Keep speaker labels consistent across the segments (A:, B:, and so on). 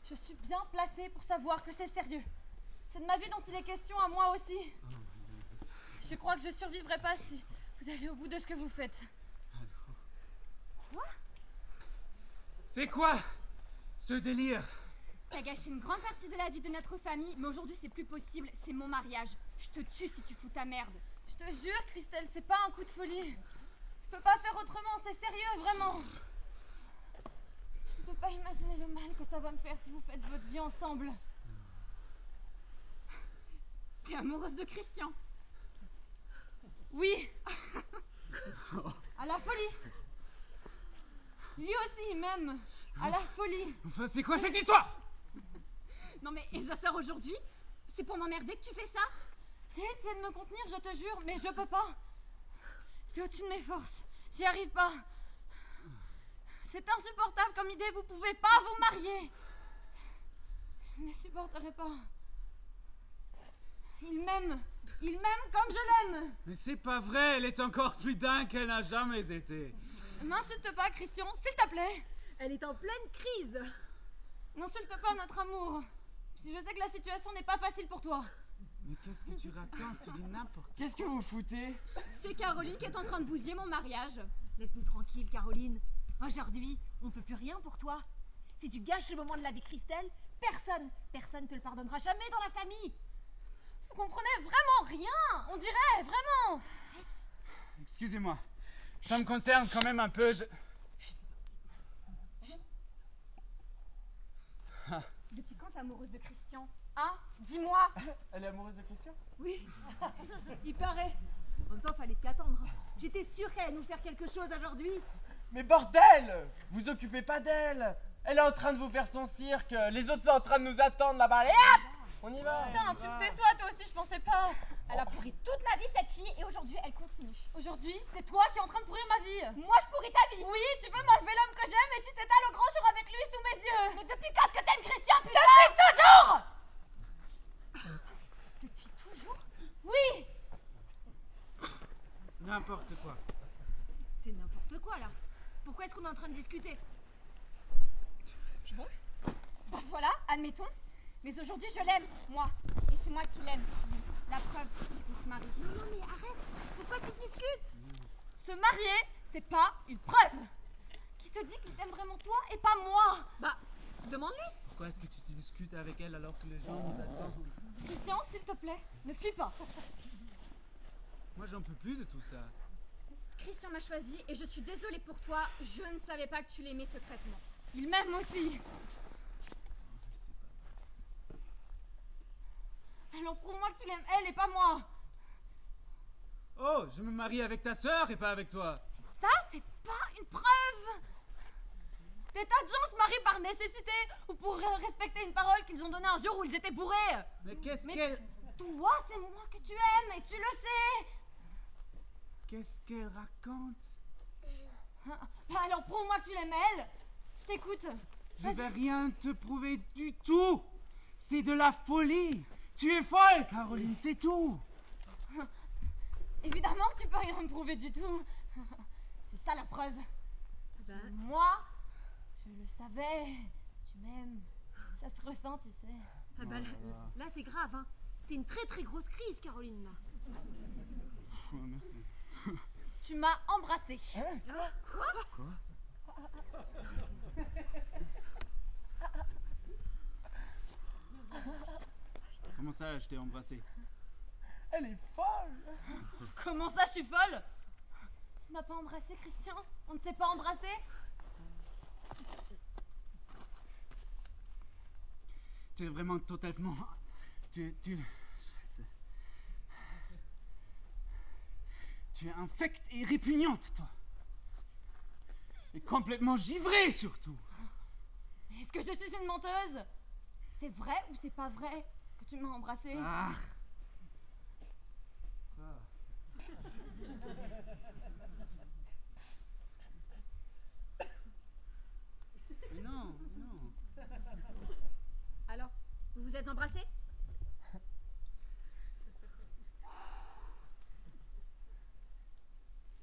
A: Je suis bien placée pour savoir que c'est sérieux. C'est de ma vie dont il est question à moi aussi. Je crois que je survivrai pas si vous allez au bout de ce que vous faites. Quoi?
B: C'est quoi ce délire?
C: T'as gâché une grande partie de la vie de notre famille, mais aujourd'hui c'est plus possible, c'est mon mariage. Je te tue si tu fous ta merde.
A: Je te jure, Christelle, c'est pas un coup de folie. Je peux pas faire autrement, c'est sérieux, vraiment. Je peux pas imaginer le mal que ça va me faire si vous faites votre vie ensemble.
C: T'es amoureuse de Christian?
A: Oui. À la folie. Lui aussi, même. À la folie.
B: Enfin, c'est quoi cette histoire?
C: Non mais, et ça sort aujourd'hui? C'est pour m'emmerder que tu fais ça?
A: J'ai essayé de me contenir, je te jure, mais je peux pas. C'est au-dessus de mes forces. J'y arrive pas. C'est insupportable comme idée, vous pouvez pas vous marier. Je ne supporterai pas. Il m'aime comme je l'aime.
B: Mais c'est pas vrai, elle est encore plus dingue qu'elle n'a jamais été.
A: N'insulte pas, Christian, s'il te plaît.
D: Elle est en pleine crise.
A: N'insulte pas notre amour. Si je sais que la situation n'est pas facile pour toi.
B: Mais qu'est-ce que tu racontes? Tu dis n'importe quoi.
E: Qu'est-ce que vous foutez?
C: C'est Caroline qui est en train de bousiller mon mariage.
D: Laisse-nous tranquille, Caroline. Aujourd'hui, on peut plus rien pour toi. Si tu gâches ce moment de la vie de Christelle, personne te le pardonnera jamais dans la famille.
A: Vous comprenez vraiment rien, on dirait, vraiment.
B: Excusez-moi. Ça me concerne quand même un peu.
C: Depuis quand t'es amoureuse de Christian? Hein? Dis-moi!
E: Elle est amoureuse de Christian?
D: Oui, il paraît. En même temps, fallait s'y attendre. J'étais sûre qu'elle allait nous faire quelque chose aujourd'hui.
E: Mais bordel! Vous occupez pas d'elle! Elle est en train de vous faire son cirque! Les autres sont en train de nous attendre là-bas! Allez hop! On y va!
A: Putain, tu me déçois toi aussi, je pensais pas.
C: Elle a pourri toute ma vie cette fille et aujourd'hui elle continue.
A: Aujourd'hui, c'est toi qui es en train de pourrir ma vie.
C: Moi je pourris ta vie!
A: Oui, tu veux m'enlever l'homme que j'aime et tu t'étales au grand jour avec lui sous mes yeux.
C: Mais depuis quand est-ce que t'aimes Christian, putain?
A: Depuis toujours!
C: Depuis toujours?
A: Oui!
B: N'importe quoi.
D: C'est n'importe quoi là. Pourquoi est-ce qu'on est en train de discuter?
C: Bon, bah voilà, admettons. Mais aujourd'hui je l'aime, moi. Et c'est moi qui l'aime. La preuve, c'est qu'on se marie.
D: Non, mais arrête. Pourquoi tu discutes?
A: Se marier, c'est pas une preuve. Qui te dit qu'il t'aime vraiment toi et pas moi?
C: Bah, demande-lui.
B: Pourquoi est-ce que tu discutes avec elle alors que les gens nous attendent?
A: Christian, s'il te plaît, ne fuis pas.
B: Moi, j'en peux plus de tout ça.
C: Christian m'a choisi et je suis désolée pour toi. Je ne savais pas que tu l'aimais secrètement.
A: Il m'aime aussi. Alors prouve-moi que tu l'aimes elle et pas moi.
B: Oh, je me marie avec ta sœur et pas avec toi.
A: Ça, c'est pas une preuve. Des tas de gens se marient par nécessité ou pour respecter une parole qu'ils ont donnée un jour où ils étaient bourrés.
B: Mais qu'est-ce
A: Mais
B: qu'elle...
A: toi, c'est moi que tu aimes et tu le sais.
B: Qu'est-ce qu'elle raconte?
A: Bah alors prouve-moi que tu l'aimes elle. Je t'écoute.
B: Je vais rien te prouver du tout. C'est de la folie. Tu es folle, Caroline, c'est tout.
A: Évidemment que tu peux rien me prouver du tout. C'est ça la preuve.
D: Ben,
A: Moi, je le savais. Tu m'aimes. Ça se ressent, tu sais.
D: ah bah, là c'est grave, hein. C'est une très très grosse crise, Caroline, là.
B: Oh, merci.
A: Tu m'as embrassée.
B: Quoi? Comment ça, je t'ai embrassé?
E: Elle est folle!
A: Comment ça, je suis folle? Tu m'as pas embrassée, Christian? On ne s'est pas embrassé?
B: Tu es vraiment totalement... Tu es infecte et répugnante, toi. Et complètement givrée, surtout.
A: Est-ce que je suis une menteuse? C'est vrai ou c'est pas vrai que tu m'as embrassée?
B: Ah. Mais non, non.
C: Alors, vous vous êtes embrassés?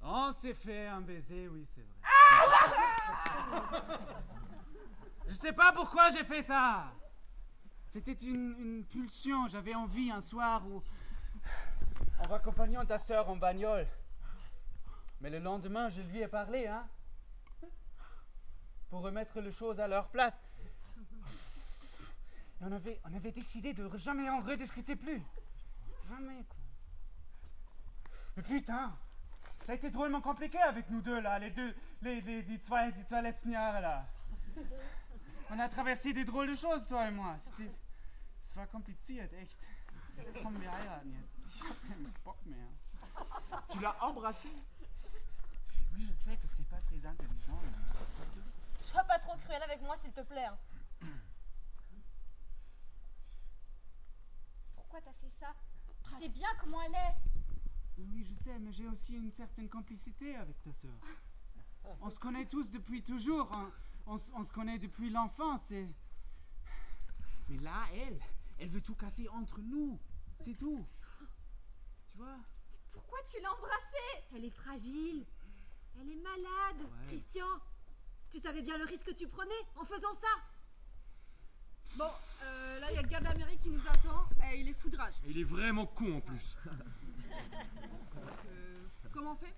B: On s'est fait un baiser, oui, c'est vrai. Je sais pas pourquoi j'ai fait ça. C'était une pulsion. J'avais envie un soir où, en raccompagnant ta sœur en bagnole. Mais le lendemain, je lui ai parlé, hein. Pour remettre les choses à leur place. Et on avait décidé de jamais en rediscuter plus. Jamais, quoi. Mais putain, ça a été drôlement compliqué avec nous deux, là. Les zwei letzten Jahre, là. On a traversé des drôles de choses, toi et moi. Es war kompliziert, echt. Komm, wir heiraten jetzt. Ich hab keinen Bock mehr.
E: Tu l'as embrassé?
B: Oui, je sais que c'est pas très intelligent.
A: Sois pas trop cruel avec moi, s'il te plaît. Hein.
C: Pourquoi t'as fait ça? Tu sais bien comment elle est.
B: Oui, je sais, mais j'ai aussi une certaine complicité avec ta sœur. On se connaît tous depuis toujours. On se connaît depuis l'enfance. Mais là, elle veut tout casser entre nous. C'est tout. Tu vois?
C: Pourquoi tu l'as embrassée?
D: Elle est fragile. Elle est malade.
B: Ouais.
D: Christian, tu savais bien le risque que tu prenais en faisant ça.
F: Bon, là, il y a le gars de la mairie qui nous attend. Et il est foudrage.
G: Et il est vraiment con en plus.
F: Comment on fait?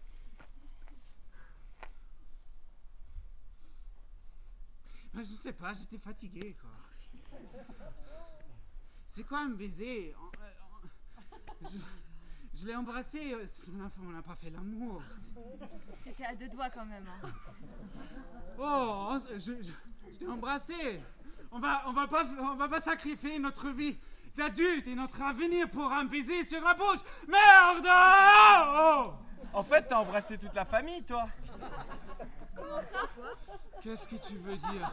B: Je sais pas, j'étais fatigué, quoi. C'est quoi un baiser? Je l'ai embrassé, on n'a pas fait l'amour.
A: C'était à deux doigts quand même. Hein.
B: Oh, je l'ai embrassé. On va pas sacrifier notre vie d'adulte et notre avenir pour un baiser sur la bouche. Merde! Oh!
E: En fait, t'as embrassé toute la famille, toi.
C: Comment ça?
B: Qu'est-ce que tu veux dire?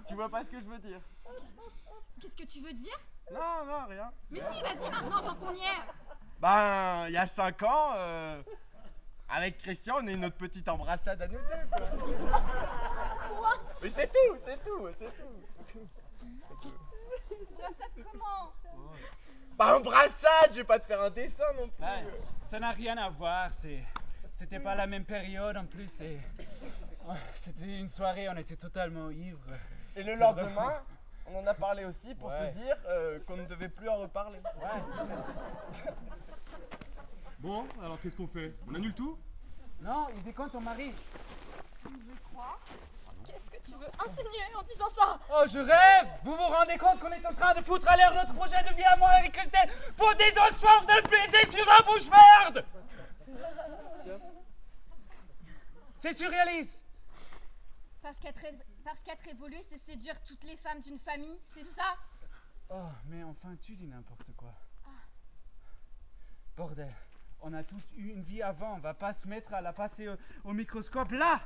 E: Tu vois pas ce que je veux dire?
C: Qu'est-ce que tu veux dire?
E: Non, rien.
C: Mais si, vas-y maintenant, tant qu'on y est.
E: Ben, il y a 5 ans, avec Christian, on a eu notre petite embrassade à nous deux, quoi.
C: Quoi?
E: Mais c'est tout.
C: Ça comment?
E: Bah, embrassade, je vais pas te faire un dessin non plus.
B: Ouais, ça n'a rien à voir, c'était pas la même période en plus. C'était une soirée, on était totalement ivres.
E: Et le lendemain, on en a parlé aussi pour
B: Ouais.
E: se dire qu'on ne devait plus en reparler.
B: Ouais.
G: Bon, alors qu'est-ce qu'on fait? On annule tout?
B: Non, il décompte ton mari.
C: Qu'est-ce que tu veux insinuer en disant ça?
B: Oh, je rêve! Vous vous rendez compte qu'on est en train de foutre à l'air notre projet de vie à moi et Christelle pour des ossements de baiser sur la bouche merde! C'est surréaliste!
C: Parce qu'être évolué, c'est séduire toutes les femmes d'une famille, c'est ça?
B: Oh, mais enfin, tu dis n'importe quoi. Bordel, on a tous eu une vie avant, on va pas se mettre à la passer au microscope là!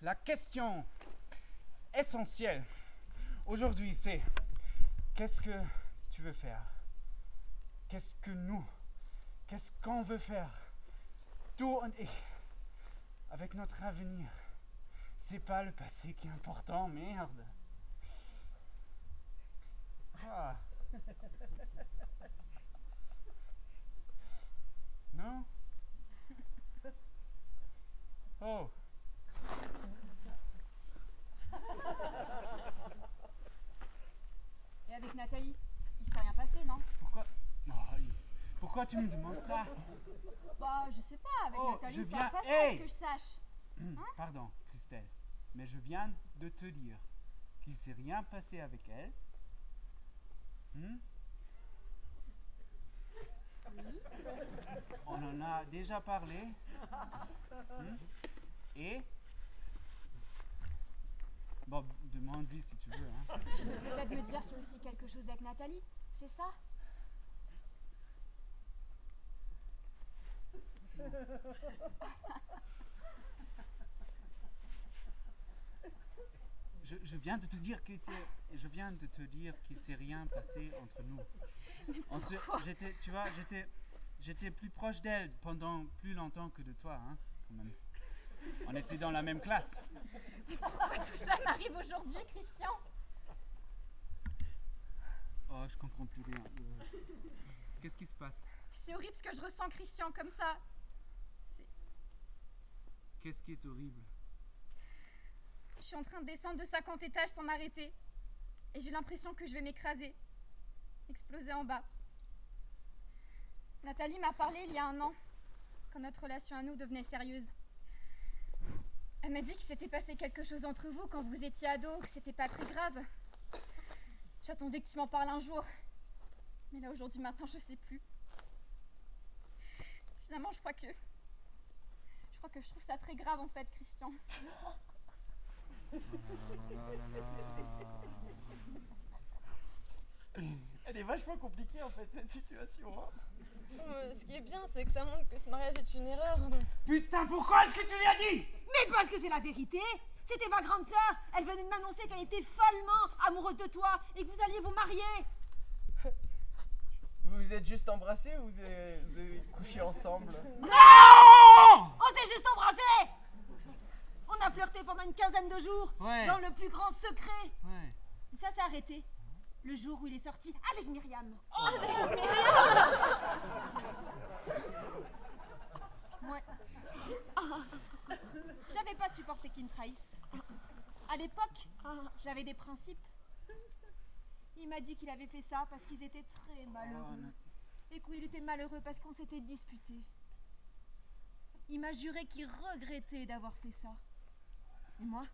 B: La question essentielle aujourd'hui, c'est qu'est-ce que tu veux faire? Qu'est-ce qu'on veut faire? Tout avec notre avenir. C'est pas le passé qui est important, merde. Ah. Non? Oh.
C: Et avec Nathalie, il s'est rien passé, non?
B: Pourquoi tu me demandes ça?
C: Bah, je sais pas, avec
B: Oh,
C: Nathalie,
B: je
C: ça
B: viens-
C: a passé,
B: Hey!
C: à ce que je sache.
B: Pardon, Christelle, mais je viens de te dire qu'il s'est rien passé avec elle. On en a déjà parlé. Et bon, demande-lui si tu veux. Hein.
C: Tu veux peut-être me dire qu'il y a aussi quelque chose avec Nathalie, c'est ça?
B: Je viens de te dire qu'il s'est rien passé entre nous. Tu vois, j'étais plus proche d'elle pendant plus longtemps que de toi, hein, quand même. On était dans la même classe.
C: Pourquoi tout ça m'arrive aujourd'hui, Christian?
B: Oh, je comprends plus rien. Qu'est-ce qui se passe?
C: C'est horrible ce que je ressens, Christian, comme ça.
B: Qu'est-ce qui est horrible?
C: Je suis en train de descendre de 50 étages sans m'arrêter. Et j'ai l'impression que je vais m'écraser. Exploser en bas. Nathalie m'a parlé il y a 1 an, quand notre relation à nous devenait sérieuse. Elle m'a dit qu'il s'était passé quelque chose entre vous quand vous étiez ado, que c'était pas très grave. J'attendais que tu m'en parles un jour. Mais là, aujourd'hui, maintenant, je sais plus. Finalement, je crois que je trouve ça très grave, en fait, Christian.
E: Elle est vachement compliquée en fait cette situation. Hein.
A: Ce qui est bien, c'est que ça montre que ce mariage est une erreur.
B: Putain, pourquoi est-ce que tu lui as dit?
D: Mais parce que c'est la vérité. C'était ma grande sœur. Elle venait de m'annoncer qu'elle était follement amoureuse de toi et que vous alliez vous marier.
E: Vous vous êtes juste embrassés ou vous avez couché ensemble?
B: Non!
D: On s'est juste embrassés. On a flirté pendant une 15aine de jours,
B: Ouais.
D: dans le plus grand secret.
B: Ouais.
D: Et ça s'est arrêté le jour où il est sorti avec Myriam. Moi, j'avais pas supporté qu'il me trahisse. À l'époque, j'avais des principes. Il m'a dit qu'il avait fait ça parce qu'ils étaient très malheureux. Et qu'il était malheureux parce qu'on s'était disputés. Il m'a juré qu'il regrettait d'avoir fait ça. Et moi,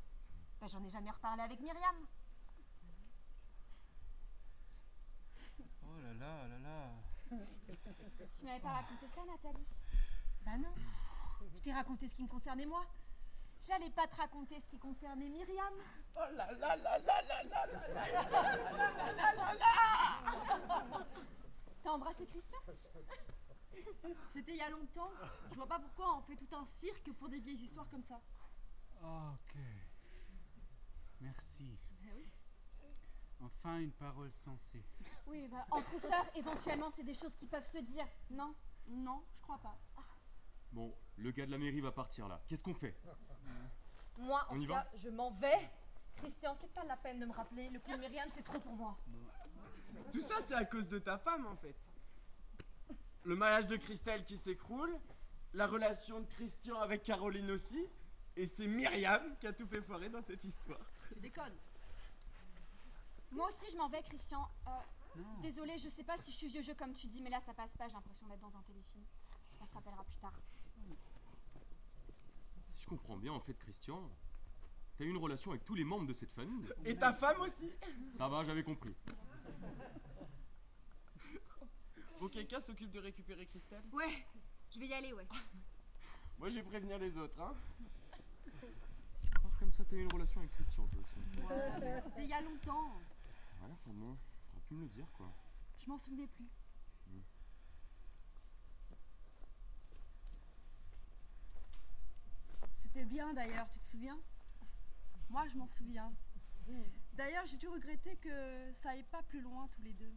D: j'en ai jamais reparlé avec Myriam.
E: Oh là là, oh là là.
C: Tu m'avais pas raconté ça, Nathalie?
D: Bah non, je t'ai raconté ce qui me concernait moi. J'allais pas te raconter ce qui concernait Myriam.
E: Oh là là là là là là là là.
C: T'as embrassé Christian?
F: C'était il y a longtemps. Je vois pas pourquoi on fait tout un cirque pour des vieilles histoires comme ça.
B: Ok. Merci. Enfin une parole sensée.
C: Oui, bah, entre sœurs, éventuellement, c'est des choses qui peuvent se dire, non?
F: Non, je crois pas.
G: Bon, le gars de la mairie va partir là. Qu'est-ce qu'on fait?
A: Moi, en
G: On y
A: tout
G: va
A: cas, je m'en vais. Christian, c'est pas la peine de me rappeler. Le coup de Myriam, c'est trop pour moi.
E: Tout ça c'est à cause de ta femme en fait. Le mariage de Christelle qui s'écroule, la relation de Christian avec Caroline aussi, et c'est Myriam qui a tout fait foirer dans cette histoire.
F: Tu déconnes.
C: Moi aussi, je m'en vais, Christian. Désolée, je sais pas si je suis vieux jeu comme tu dis, mais là, ça passe pas. J'ai l'impression d'être dans un téléfilm. On se rappellera plus tard.
G: Si je comprends bien, en fait, Christian, t'as eu une relation avec tous les membres de cette famille.
E: Et ta femme aussi.
G: Ça va, j'avais compris.
E: Bon, quelqu'un s'occupe de récupérer Christelle?
D: Ouais, je vais y aller, ouais.
E: Moi je vais prévenir les autres, hein.
G: Alors, comme ça, t'as eu une relation avec Christian, toi aussi.
F: C'était il y a longtemps.
G: Ouais, enfin bon, t'aurais pu me le dire, quoi.
F: Je m'en souvenais plus. C'était bien d'ailleurs, tu te souviens? Moi je m'en souviens. D'ailleurs j'ai toujours regretté que ça aille pas plus loin tous les deux.